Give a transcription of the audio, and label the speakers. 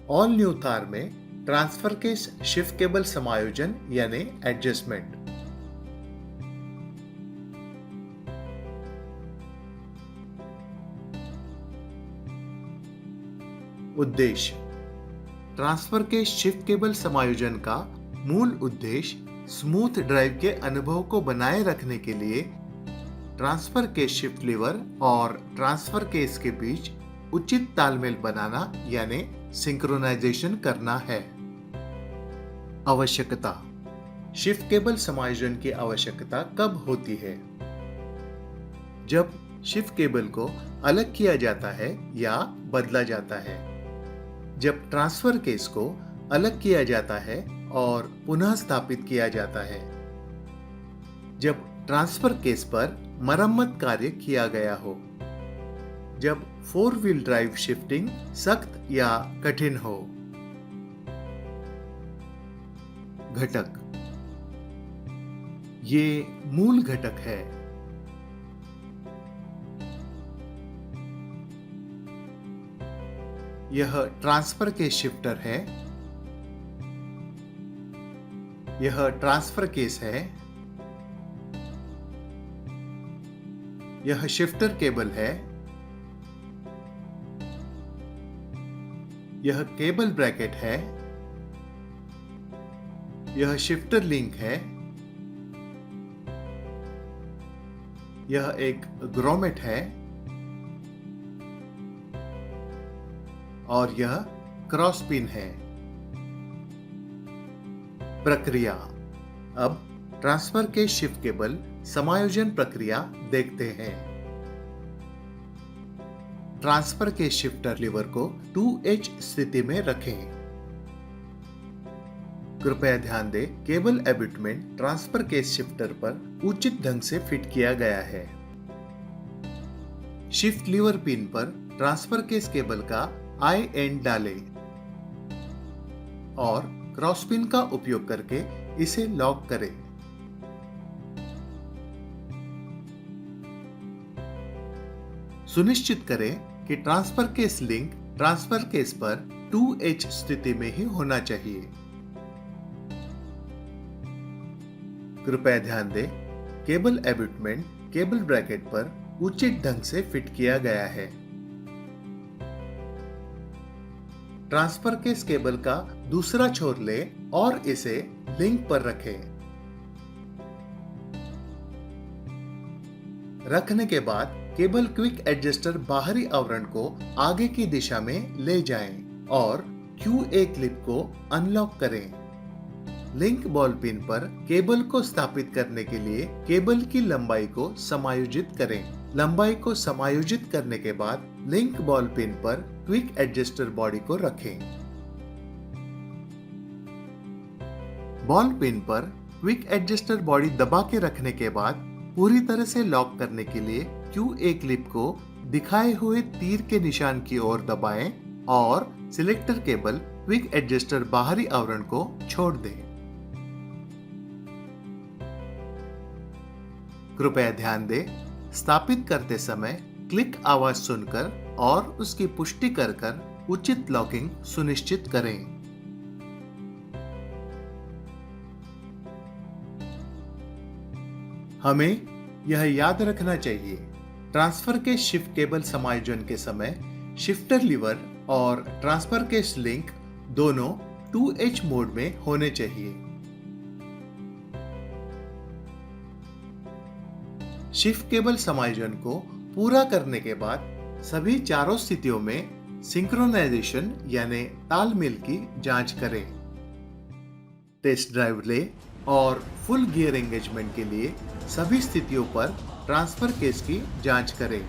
Speaker 1: All new Thar में transfer case shift cable समायोजन यानी एडजस्टमेंट। उद्देश्य: ट्रांसफर केस शिफ्ट केबल समायोजन का मूल उद्देश्य स्मूथ ड्राइव के अनुभव को बनाए रखने के लिए ट्रांसफर केस शिफ्ट लीवर और ट्रांसफर केस के बीच उचित तालमेल बनाना यानी सिंक्रोनाइजेशन करना है। आवश्यकता: शिफ्ट केबल समायोजन की आवश्यकता कब होती है? जब शिफ्ट केबल को अलग किया जाता है या बदला जाता है, जब ट्रांसफर केस को अलग किया जाता है और पुनः स्थापित किया जाता है, जब ट्रांसफर केस पर मरम्मत कार्य किया गया हो, जब 4 व्हील ड्राइव शिफ्टिंग सख्त या कठिन हो। घटक: ये मूल घटक है। यह ट्रांसफर केस शिफ्टर है, यह ट्रांसफर केस है, यह शिफ्टर केबल है, यह केबल ब्रैकेट है, यह शिफ्टर लिंक है, यह एक ग्रोमेट है और यह क्रॉस पिन है। प्रक्रिया: अब ट्रांसफर के शिफ्ट केबल समायोजन प्रक्रिया देखते हैं। ट्रांसफर के शिफ्टर लीवर को 2H स्थिति में रखें। कृपया ध्यान दें, cable abutment transfer case shifter पर उचित ढंग से फिट किया गया है। शिफ्ट लीवर पिन पर ट्रांसफर केस केबल का आई एंड डालें और क्रॉस पिन का उपयोग करके इसे लॉक करें। सुनिश्चित करें कि transfer case link transfer case पर 2H स्थिति में ही होना चाहिए। कृपया ध्यान दें, केबल एबटमेंट केबल ब्रैकेट पर उचित ढंग से फिट किया गया है। ट्रांसफर केस केबल का दूसरा छोर लें और इसे लिंक पर रखें। रखने के बाद केबल क्विक एडजस्टर बाहरी आवरण को आगे की दिशा में ले जाएं और QA क्लिप को अनलॉक करें। लिंक बॉल पिन पर केबल को स्थापित करने के लिए केबल की लंबाई को समायोजित करें। लंबाई को समायोजित करने के बाद लिंक बॉल पिन पर क्विक एडजस्टर बॉडी को रखें। बॉल पिन पर क्विक एडजस्टर बॉडी दबा के रखने के बाद पूरी तरह से लॉक करने के लिए QA क्लिप को दिखाए हुए तीर के निशान की ओर दबाएं और सिलेक्टर केबल क्विक एडजस्टर बाहरी आवरण को छोड़ दें। कृपया ध्यान दें, स्थापित करते समय क्लिक आवाज सुनकर और उसकी पुष्टि कर उचित लॉकिंग सुनिश्चित करें। हमें यह याद रखना चाहिए, ट्रांसफर के शिफ्ट केबल समायोजन के समय शिफ्टर लीवर और ट्रांसफर केस लिंक दोनों 2H मोड में होने चाहिए। शिफ्ट केबल समायोजन को पूरा करने के बाद सभी चारों स्थितियों में सिंक्रोनाइजेशन यानी तालमेल की जांच करें। टेस्ट ड्राइव लें और फुल गियर एंगेजमेंट के लिए सभी स्थितियों पर ट्रांसफर केस की जांच करें।